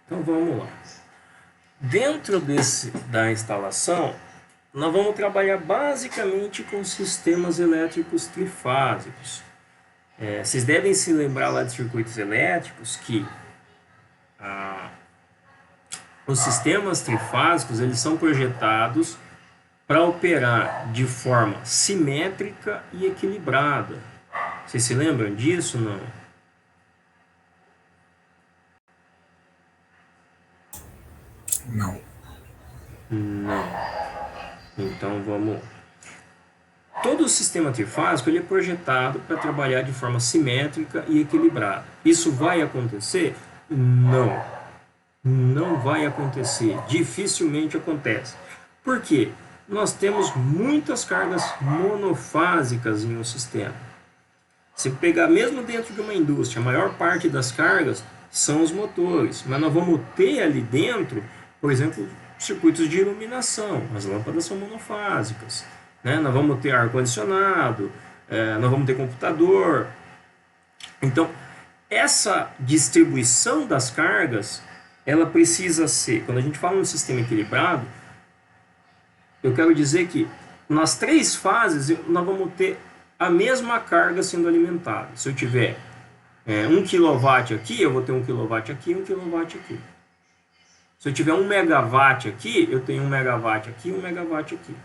Então vamos lá. Dentro da instalação, nós vamos trabalhar basicamente com sistemas elétricos trifásicos. Vocês devem se lembrar lá de circuitos elétricos que os sistemas trifásicos eles são projetados para operar de forma simétrica e equilibrada. Vocês se lembram disso, não? Não. Não. Então vamos. Todo o sistema trifásico ele é projetado para trabalhar de forma simétrica e equilibrada. Isso vai acontecer? Não. Não vai acontecer. Dificilmente acontece. Por quê? Nós temos muitas cargas monofásicas em um sistema. Se pegar mesmo dentro de uma indústria, a maior parte das cargas são os motores, mas nós vamos ter ali dentro, por exemplo, circuitos de iluminação, as lâmpadas são monofásicas, né? Nós vamos ter ar-condicionado, nós vamos ter computador. Então, essa distribuição das cargas, ela precisa ser, quando a gente fala em um sistema equilibrado, eu quero dizer que nas três fases nós vamos ter a mesma carga sendo alimentada. Se eu tiver 1 kW aqui, eu vou ter 1 kW aqui e 1 kW aqui. Se eu tiver 1 megawatt aqui, eu tenho 1 megawatt aqui e 1 megawatt aqui.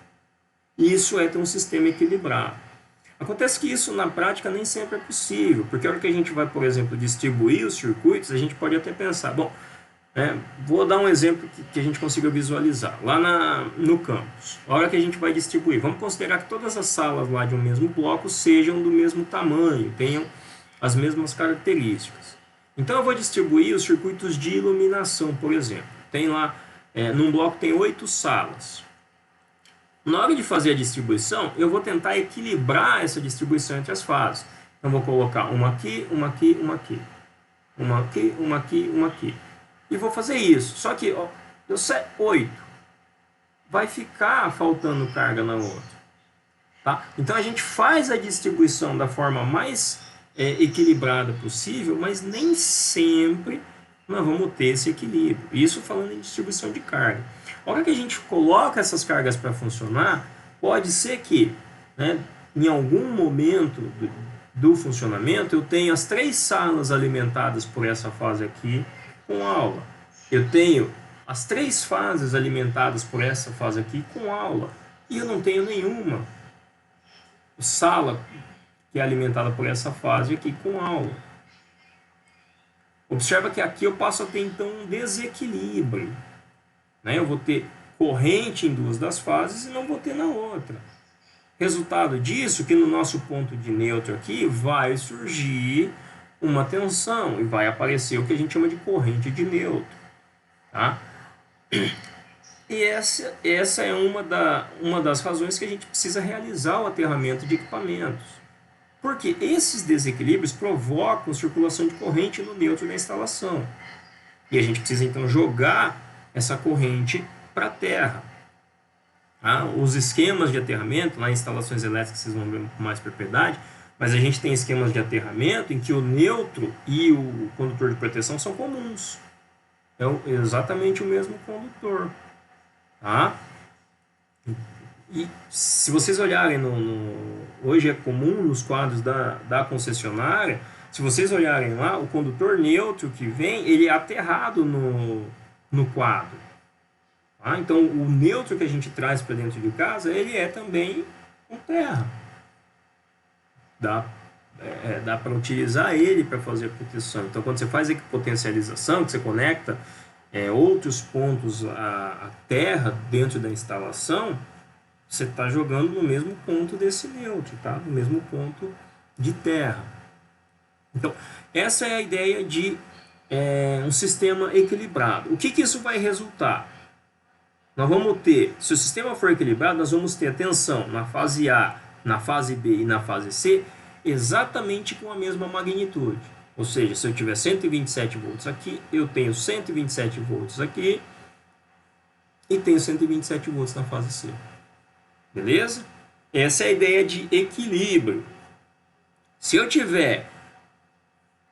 Isso é ter um sistema equilibrado. Acontece que isso na prática nem sempre é possível, porque a hora que a gente vai, por exemplo, distribuir os circuitos, a gente pode até pensar, bom, vou dar um exemplo que a gente consiga visualizar. Lá no campus, a hora que a gente vai distribuir, vamos considerar que todas as salas lá de um mesmo bloco sejam do mesmo tamanho, tenham as mesmas características. Então eu vou distribuir os circuitos de iluminação, por exemplo. Tem lá, num bloco tem 8 salas. Na hora de fazer a distribuição, eu vou tentar equilibrar essa distribuição entre as fases. Então vou colocar uma aqui, uma aqui, uma aqui. Uma aqui, uma aqui, uma aqui. E vou fazer isso. Só que deu 8. Vai ficar faltando carga na outra. Tá? Então a gente faz a distribuição da forma mais equilibrada possível, mas nem sempre nós vamos ter esse equilíbrio. Isso falando em distribuição de carga. A hora que a gente coloca essas cargas para funcionar, pode ser que, né, em algum momento do funcionamento, eu tenha as 3 salas alimentadas por essa fase aqui, com aula. Eu tenho as 3 fases alimentadas por essa fase aqui com aula. E eu não tenho nenhuma sala que é alimentada por essa fase aqui com aula. Observa que aqui eu passo a ter então um desequilíbrio. Né? Eu vou ter corrente em 2 das fases e não vou ter na outra. Resultado disso, que no nosso ponto de neutro aqui vai surgir uma tensão e vai aparecer o que a gente chama de corrente de neutro. Tá? E essa é uma das razões que a gente precisa realizar o aterramento de equipamentos. Porque esses desequilíbrios provocam circulação de corrente no neutro da instalação. E a gente precisa então jogar essa corrente para a terra. Tá? Os esquemas de aterramento, lá em instalações elétricas vocês vão ver com mais propriedade, mas a gente tem esquemas de aterramento em que o neutro e o condutor de proteção são comuns. É exatamente o mesmo condutor. Tá? E se vocês olharem, hoje é comum nos quadros da concessionária, se vocês olharem lá, o condutor neutro que vem, ele é aterrado no quadro. Tá? Então, o neutro que a gente traz para dentro de casa, ele é também com terra. Dá para utilizar ele para fazer a proteção. Então, quando você faz a potencialização, que você conecta outros pontos à terra dentro da instalação, você está jogando no mesmo ponto desse neutro, tá? No mesmo ponto de terra. Então, essa é a ideia de um sistema equilibrado. O que isso vai resultar? Nós vamos ter, se o sistema for equilibrado, nós vamos ter a tensão na fase A, na fase B e na fase C exatamente com a mesma magnitude. Ou seja, se eu tiver 127 volts aqui, eu tenho 127 volts aqui e tenho 127 volts na fase C. Beleza? Essa é a ideia de equilíbrio. Se eu tiver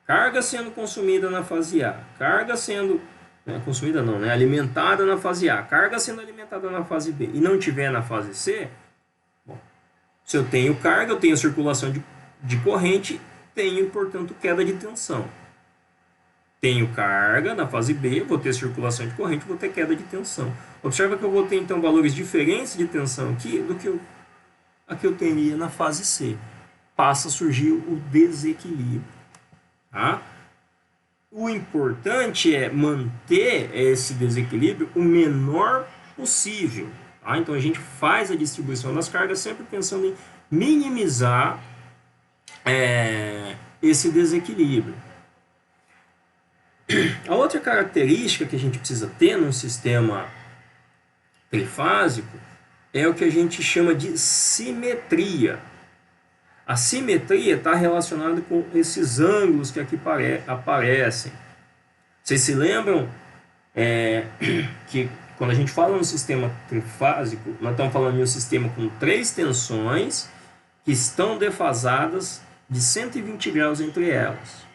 carga sendo consumida na fase A, carga sendo consumida não, né? Alimentada na fase A, carga sendo alimentada na fase B e não tiver na fase C, bom, se eu tenho carga, eu tenho circulação de corrente, tenho, portanto, queda de tensão. Tenho carga na fase B, vou ter circulação de corrente, vou ter queda de tensão. Observa que eu vou ter, então, valores diferentes de tensão aqui do que a que eu teria na fase C. Passa a surgir o desequilíbrio. Tá? O importante é manter esse desequilíbrio o menor possível. Tá? Então, a gente faz a distribuição das cargas sempre pensando em minimizar esse desequilíbrio. A outra característica que a gente precisa ter num sistema trifásico é o que a gente chama de simetria. A simetria está relacionada com esses ângulos que aqui aparecem. Vocês se lembram que quando a gente fala no sistema trifásico, nós estamos falando de um sistema com 3 tensões que estão defasadas de 120 graus entre elas.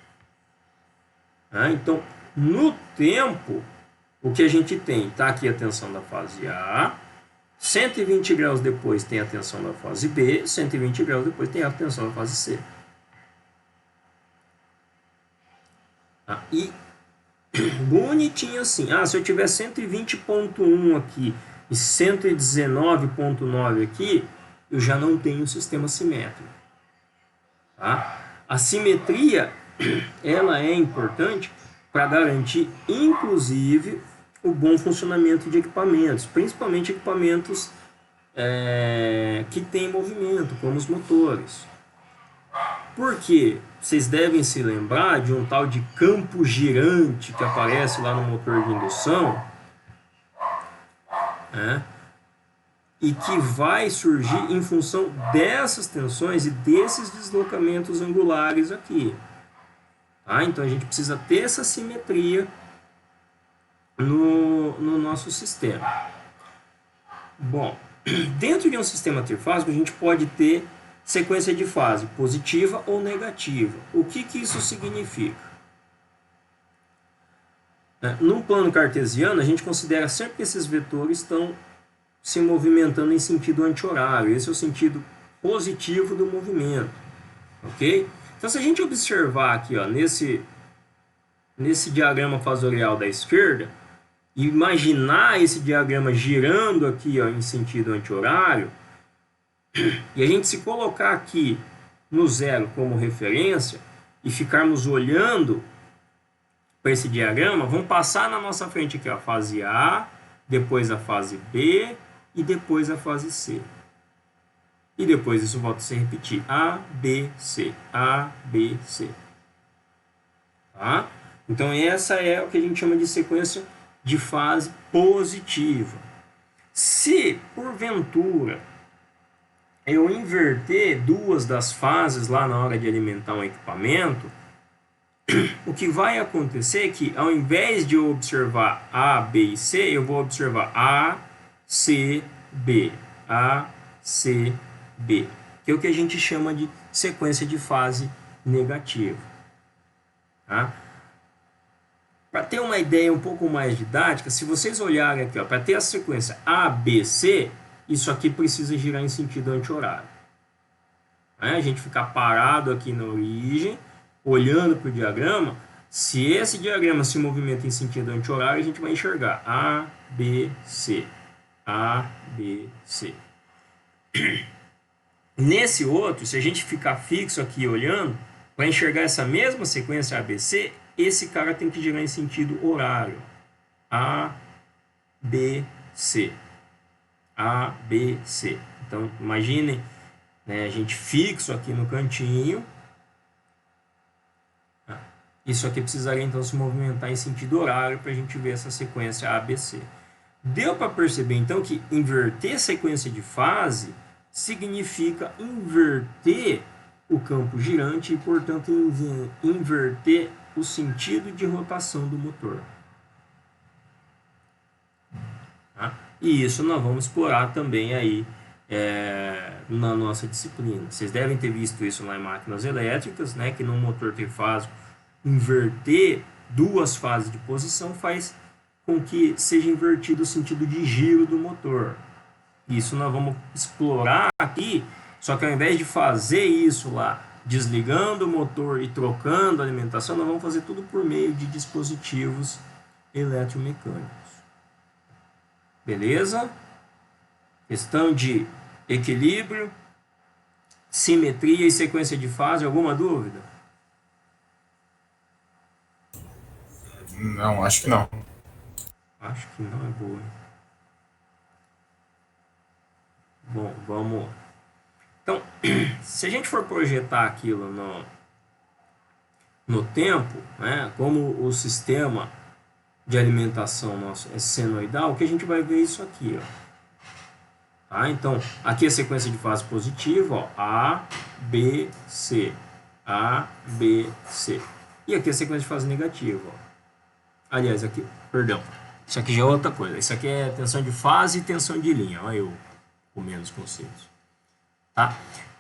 Então, no tempo, o que a gente tem? Está aqui a tensão da fase A, 120 graus depois tem a tensão da fase B, 120 graus depois tem a tensão da fase C. E bonitinho assim, se eu tiver 120.1 aqui e 119.9 aqui, eu já não tenho sistema simétrico. Tá? A simetria ela é importante para garantir, inclusive, o bom funcionamento de equipamentos, principalmente equipamentos que têm movimento, como os motores. Porque vocês devem se lembrar de um tal de campo girante que aparece lá no motor de indução, e que vai surgir em função dessas tensões e desses deslocamentos angulares aqui. Então a gente precisa ter essa simetria no nosso sistema. Bom, dentro de um sistema trifásico a gente pode ter sequência de fase positiva ou negativa. O que isso significa? Num plano cartesiano a gente considera sempre que esses vetores estão se movimentando em sentido anti-horário. Esse é o sentido positivo do movimento. Ok? Então, se a gente observar aqui, nesse diagrama fasorial da esquerda, e imaginar esse diagrama girando aqui em sentido anti-horário, e a gente se colocar aqui no zero como referência, e ficarmos olhando para esse diagrama, vão passar na nossa frente aqui a fase A, depois a fase B, e depois a fase C. E depois isso volta a se repetir. A, B, C. A, B, C. Tá? Então essa é o que a gente chama de sequência de fase positiva. Se, porventura, eu inverter duas das fases lá na hora de alimentar um equipamento, o que vai acontecer é que, ao invés de eu observar A, B e C, eu vou observar A, C, B. A, C, B, que é o que a gente chama de sequência de fase negativa. Tá? Para ter uma ideia um pouco mais didática, se vocês olharem aqui, para ter a sequência A, B, C, isso aqui precisa girar em sentido anti-horário. A gente ficar parado aqui na origem, olhando para o diagrama. Se esse diagrama se movimenta em sentido anti-horário, a gente vai enxergar A, B, C. A, B, C. Nesse outro, se a gente ficar fixo aqui olhando, para enxergar essa mesma sequência ABC, esse cara tem que girar em sentido horário. A, B, C. A, B, C. Então, imaginem, a gente fixo aqui no cantinho. Isso aqui precisaria, então, se movimentar em sentido horário para a gente ver essa sequência ABC. Deu para perceber, então, que inverter sequência de fase significa inverter o campo girante e, portanto, inverter o sentido de rotação do motor. E isso nós vamos explorar também aí na nossa disciplina. Vocês devem ter visto isso lá em máquinas elétricas, que no motor trifásico inverter duas fases de posição faz com que seja invertido o sentido de giro do motor. Isso nós vamos explorar aqui, só que ao invés de fazer isso lá, desligando o motor e trocando a alimentação, nós vamos fazer tudo por meio de dispositivos eletromecânicos. Beleza? Questão de equilíbrio, simetria e sequência de fase, alguma dúvida? Não, acho que não. Acho que não é boa. Bom, vamos. Então, se a gente for projetar aquilo no tempo, né, como o sistema de alimentação nosso é senoidal, que a gente vai ver isso aqui, ó. Tá? Então, aqui a sequência de fase positiva, ó, A, B, C, A, B, C. E aqui a sequência de fase negativa, ó. Aliás, aqui, perdão, isso aqui já é outra coisa. Isso aqui é tensão de fase e tensão de linha. Olha eu com menos conceitos. Tá?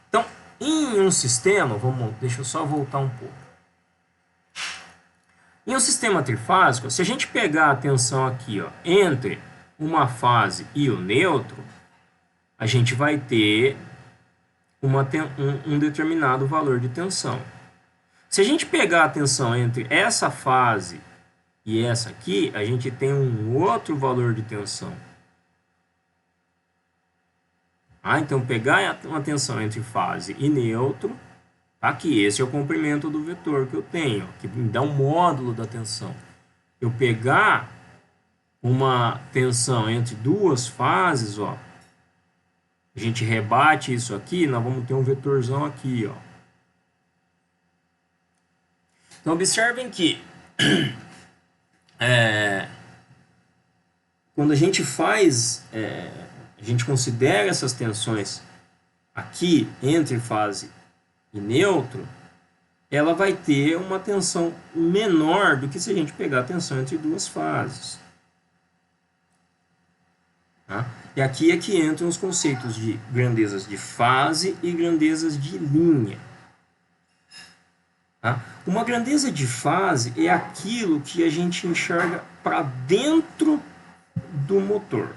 Então, em um sistema, deixa eu só voltar um pouco. Em um sistema trifásico, se a gente pegar a tensão aqui, ó, entre uma fase e o neutro, a gente vai ter um determinado valor de tensão. Se a gente pegar a tensão entre essa fase e essa aqui, a gente tem um outro valor de tensão. Então, pegar uma tensão entre fase e neutro, aqui, esse é o comprimento do vetor que eu tenho, que me dá um módulo da tensão. Eu pegar uma tensão entre duas fases, ó, a gente rebate isso aqui, nós vamos ter um vetorzão aqui, ó. Então, observem que quando a gente a gente considera essas tensões aqui entre fase e neutro, ela vai ter uma tensão menor do que se a gente pegar a tensão entre duas fases. Tá? E aqui é que entram os conceitos de grandezas de fase e grandezas de linha. Tá? Uma grandeza de fase é aquilo que a gente enxerga para dentro do motor.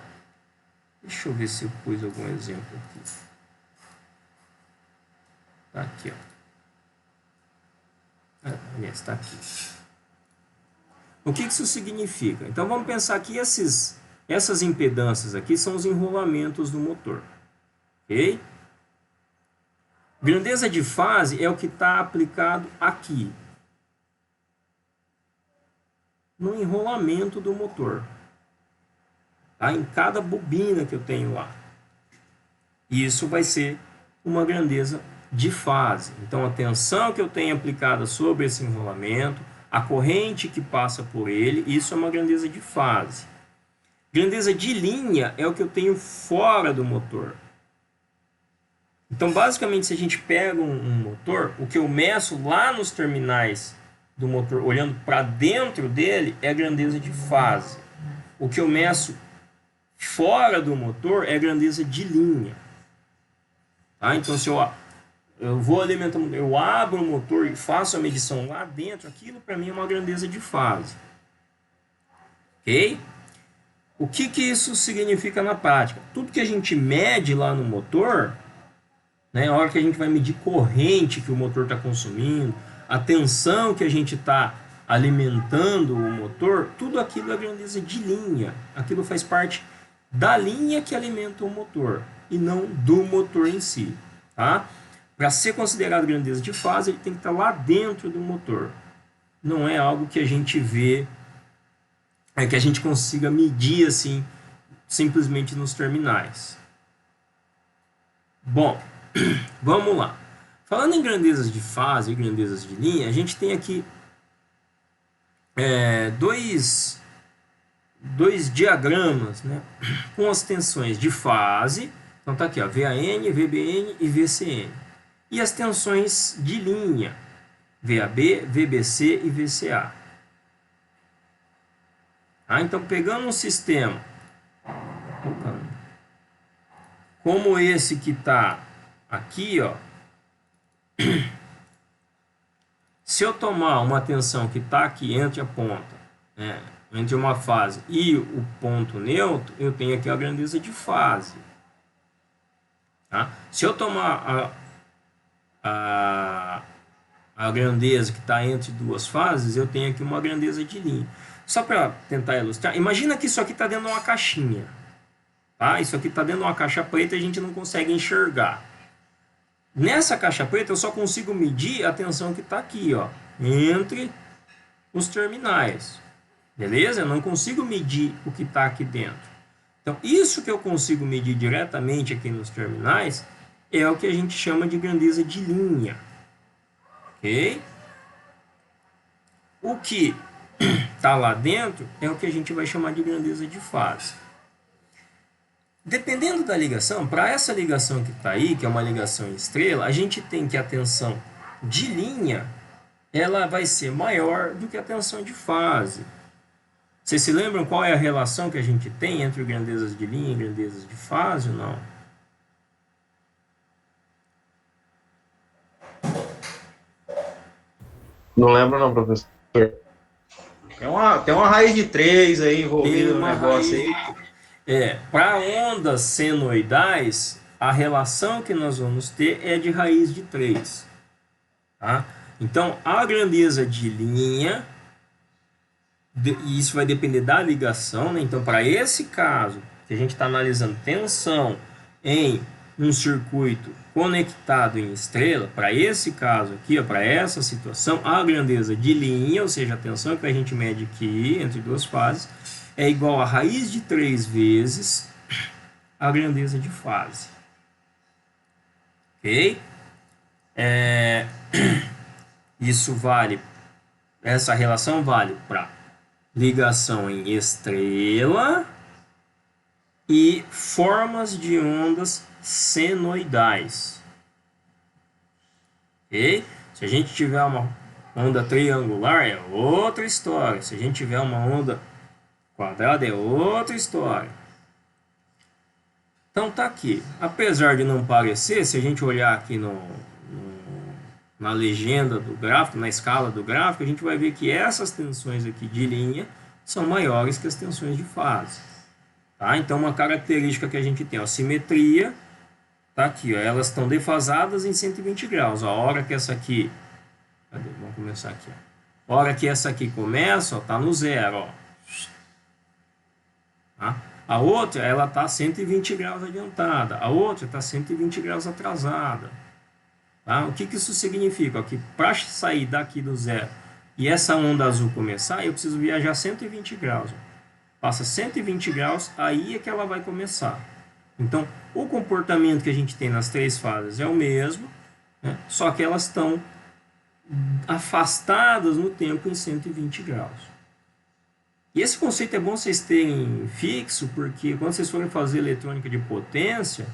Deixa eu ver se eu pus algum exemplo aqui. Tá aqui, ó. Aliás, está aqui. O que isso significa? Então vamos pensar que essas impedâncias aqui são os enrolamentos do motor. Ok? Grandeza de fase é o que está aplicado aqui, no enrolamento do motor. Tá? Em cada bobina que eu tenho lá. Isso vai ser uma grandeza de fase. Então, a tensão que eu tenho aplicada sobre esse enrolamento, a corrente que passa por ele, isso é uma grandeza de fase. Grandeza de linha é o que eu tenho fora do motor. Então, basicamente, se a gente pega um motor, o que eu meço lá nos terminais do motor, olhando para dentro dele, é a grandeza de fase. O que eu meço fora do motor é a grandeza de linha. Tá? Então, se eu vou alimentando, eu abro o motor e faço a medição lá dentro, aquilo para mim é uma grandeza de fase. Ok? O que isso significa na prática? Tudo que a gente mede lá no motor, né, a hora que a gente vai medir corrente que o motor está consumindo, a tensão que a gente está alimentando o motor, tudo aquilo é grandeza de linha. Aquilo faz parte da linha que alimenta o motor e não do motor em si. Tá? Para ser considerado grandeza de fase, ele tem que estar lá dentro do motor. Não é algo que a gente vê, que a gente consiga medir assim, simplesmente nos terminais. Bom, vamos lá. Falando em grandezas de fase e grandezas de linha, a gente tem aqui dois diagramas, né, com as tensões de fase. Então tá aqui, ó, VAN, VBN e VCN. E as tensões de linha, VAB, VBC e VCA. Então, pegando um sistema como esse que está aqui, ó, se eu tomar uma tensão que está aqui entre a ponta, né, entre uma fase e o ponto neutro, eu tenho aqui a grandeza de fase. Tá? Se eu tomar a grandeza que está entre duas fases, eu tenho aqui uma grandeza de linha. Só para tentar ilustrar, imagina que isso aqui está dentro de uma caixinha. Tá? Isso aqui está dentro de uma caixa preta e a gente não consegue enxergar. Nessa caixa preta eu só consigo medir a tensão que está aqui, ó, entre os terminais. Beleza? Eu não consigo medir o que está aqui dentro. Então, isso que eu consigo medir diretamente aqui nos terminais é o que a gente chama de grandeza de linha. Ok? O que está lá dentro é o que a gente vai chamar de grandeza de fase. Dependendo da ligação, para essa ligação que está aí, que é uma ligação em estrela, a gente tem que a tensão de linha ela vai ser maior do que a tensão de fase. Vocês se lembram qual é a relação que a gente tem entre grandezas de linha e grandezas de fase ou não? Não lembro não, professor. Tem uma raiz de 3 aí envolvida no negócio raiz... aí. Para ondas senoidais, a relação que nós vamos ter é de raiz de 3. Tá? Então, a grandeza de linha, e isso vai depender da ligação, né? Então, para esse caso, que a gente está analisando tensão em um circuito conectado em estrela, para esse caso aqui, para essa situação, a grandeza de linha, ou seja, a tensão que a gente mede aqui entre duas fases, é igual a raiz de 3 vezes a grandeza de fase. Ok? Isso vale, essa relação vale para ligação em estrela e formas de ondas senoidais. Ok? Se a gente tiver uma onda triangular é outra história. Se a gente tiver uma onda quadrada é outra história. Então tá aqui. Apesar de não parecer, se a gente olhar aqui na legenda do gráfico, na escala do gráfico, a gente vai ver que essas tensões aqui de linha são maiores que as tensões de fase. Tá? Então uma característica que a gente tem, a simetria, tá aqui, ó, elas estão defasadas em 120 graus. A hora que essa aqui, cadê? Vamos começar aqui. Ó. A hora que essa aqui começa, está no zero. Ó. Tá? A outra, ela está 120 graus adiantada. A outra está 120 graus atrasada. Tá? O que isso significa? Que para sair daqui do zero e essa onda azul começar, eu preciso viajar 120 graus. Ó. Passa 120 graus, aí é que ela vai começar. Então, o comportamento que a gente tem nas três fases é o mesmo, né? Só que elas estão afastadas no tempo em 120 graus. E esse conceito é bom vocês terem fixo, porque quando vocês forem fazer eletrônica de potência,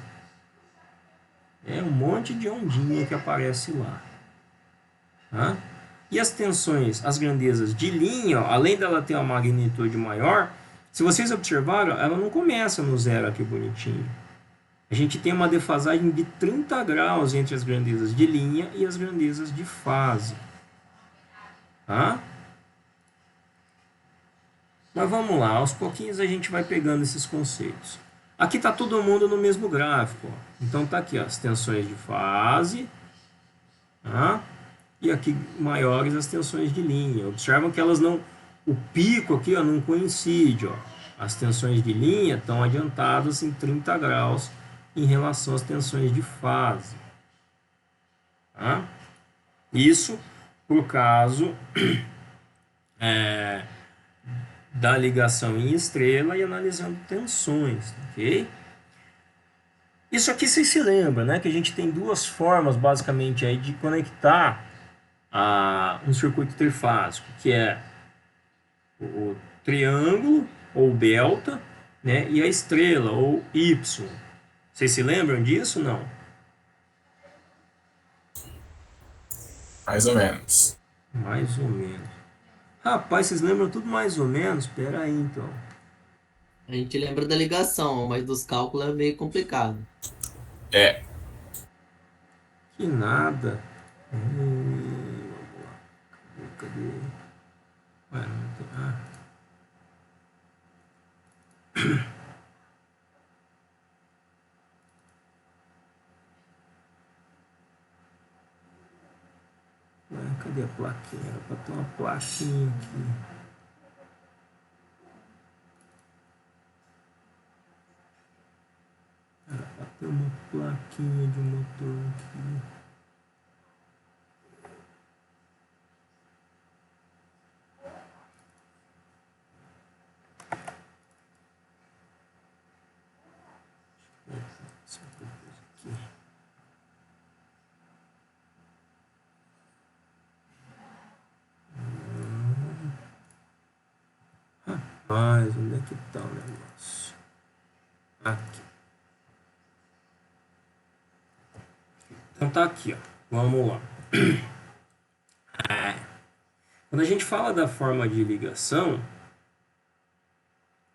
é um monte de ondinha que aparece lá. Tá? E as tensões, as grandezas de linha, ó, além dela ter uma magnitude maior, se vocês observaram, ela não começa no zero aqui bonitinho. A gente tem uma defasagem de 30 graus entre as grandezas de linha e as grandezas de fase. Tá? Mas vamos lá, aos pouquinhos a gente vai pegando esses conceitos. Aqui está todo mundo no mesmo gráfico. Ó. Então está aqui ó, as tensões de fase. Tá? E aqui maiores as tensões de linha. Observam que elas não... O pico aqui ó, não coincide. Ó. As tensões de linha estão adiantadas em 30 graus em relação às tensões de fase. Tá? Isso por caso da ligação em estrela e analisando tensões. Ok? Isso aqui vocês se lembram, né? Que a gente tem duas formas basicamente aí de conectar um circuito trifásico, que é o triângulo ou delta, né? E a estrela ou Y. Vocês se lembram disso? Não? Mais ou menos. Mais ou menos. Rapaz, vocês lembram tudo mais ou menos? Espera aí, então. A gente lembra da ligação, mas dos cálculos é meio complicado. É. Que nada. Vamos lá. Cadê? Ué, não tem... Cadê a plaquinha? Era para ter uma plaquinha aqui. Era para ter uma plaquinha de motor aqui. Rapaz, onde é que tá o negócio? Aqui. Então tá aqui, ó. Vamos lá. Quando a gente fala da forma de ligação,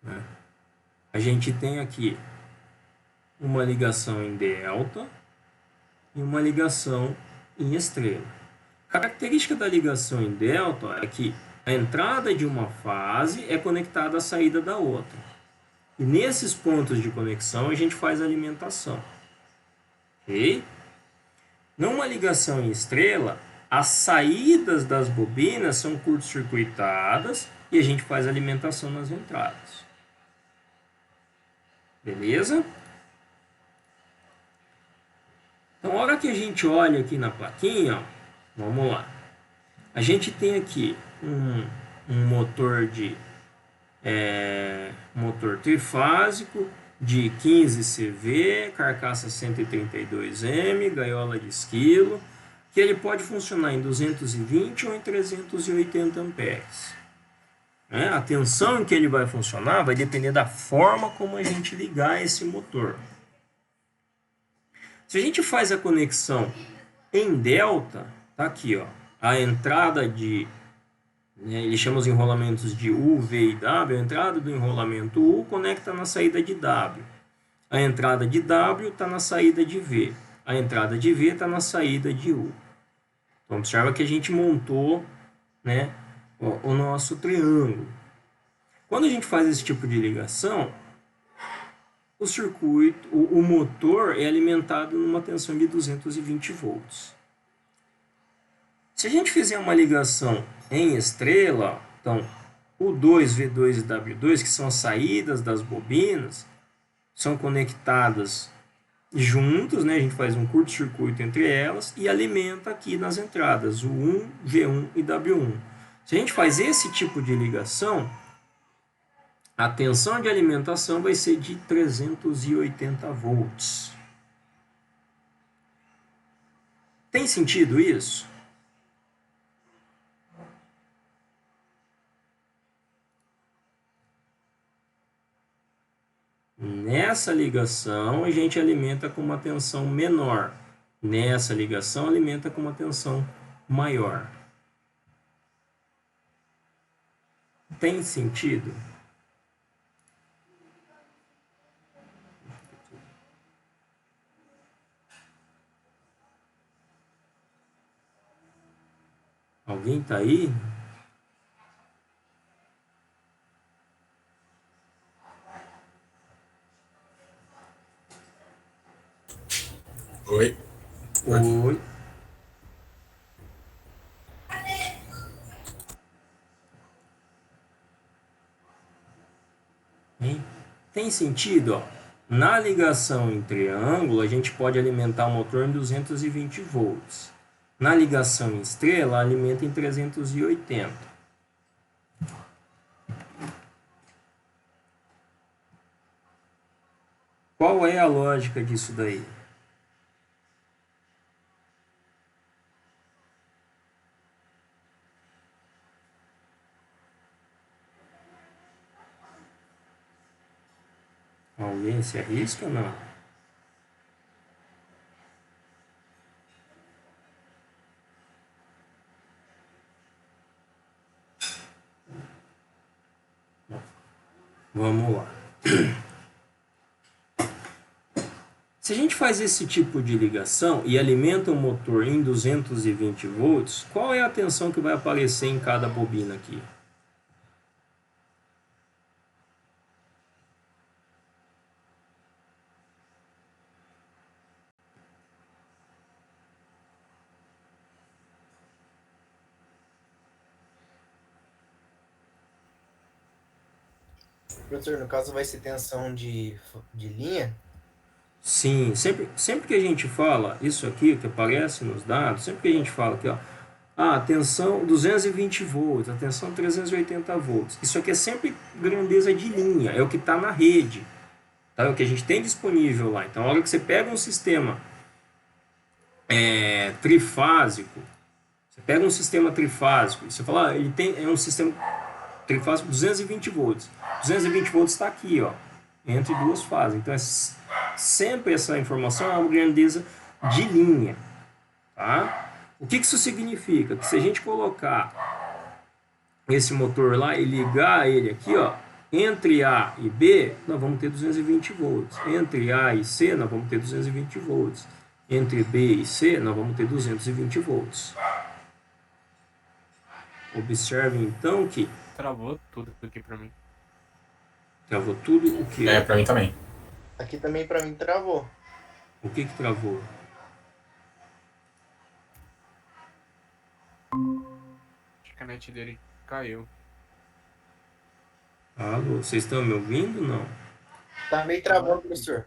né, a gente tem aqui uma ligação em delta e uma ligação em estrela. A característica da ligação em delta é que a entrada de uma fase é conectada à saída da outra. E nesses pontos de conexão a gente faz a alimentação. Ok? Numa ligação em estrela, as saídas das bobinas são curto-circuitadas e a gente faz a alimentação nas entradas. Beleza? Então, a hora que a gente olha aqui na plaquinha, ó, vamos lá. A gente tem aqui um motor motor trifásico de 15 CV, carcaça 132M, gaiola de esquilo, que ele pode funcionar em 220 ou em 380 amperes. A tensão em que ele vai funcionar vai depender da forma como a gente ligar esse motor. Se a gente faz a conexão em delta, tá aqui, ó, a entrada de, eles chamam os enrolamentos de U, V e W, a entrada do enrolamento U conecta na saída de W. A entrada de W está na saída de V. A entrada de V está na saída de U. Então, observa que a gente montou, né, o nosso triângulo. Quando a gente faz esse tipo de ligação, o circuito, o motor é alimentado numa tensão de 220 volts. Se a gente fizer uma ligação em estrela, então U2, V2 e W2, que são as saídas das bobinas, são conectadas juntos, né? A gente faz um curto-circuito entre elas e alimenta aqui nas entradas, U1, V1 e W1. Se a gente faz esse tipo de ligação, a tensão de alimentação vai ser de 380 volts. Tem sentido isso? Nessa ligação, a gente alimenta com uma tensão menor. Nessa ligação, alimenta com uma tensão maior. Tem sentido? Alguém tá aí? Oi. Oi. Hein? Tem sentido, ó. Na ligação em triângulo, a gente pode alimentar o motor em 220 volts. Na ligação em estrela, alimenta em 380. Qual é a lógica disso daí? Alguém se arrisca ou não? Vamos lá. Se a gente faz esse tipo de ligação e alimenta o motor em 220 volts, qual é a tensão que vai aparecer em cada bobina aqui? Professor, no caso vai ser tensão de linha? Sim, sempre que a gente fala isso aqui, que aparece nos dados, sempre que a gente fala aqui, ó, tensão 220 volts, a tensão 380 volts, isso aqui é sempre grandeza de linha, é o que está na rede, tá? É o que a gente tem disponível lá. Então, a hora que você pega um sistema trifásico, você pega um sistema trifásico, e você fala, é um sistema trifásico 220 volts. 220 volts está aqui, ó, entre duas fases. Então, sempre essa informação é uma grandeza de linha, tá? O que isso significa? Que se a gente colocar esse motor lá e ligar ele aqui, ó, entre A e B, nós vamos ter 220 volts. Entre A e C, nós vamos ter 220 volts. Entre B e C, nós vamos ter 220 volts. Observe então que Travou tudo aqui pra mim. travou tudo o que? Pra mim também. Aqui também pra mim travou. O que travou? Acho que a net dele caiu. Alô, vocês estão me ouvindo? Não. Tá meio travando, professor.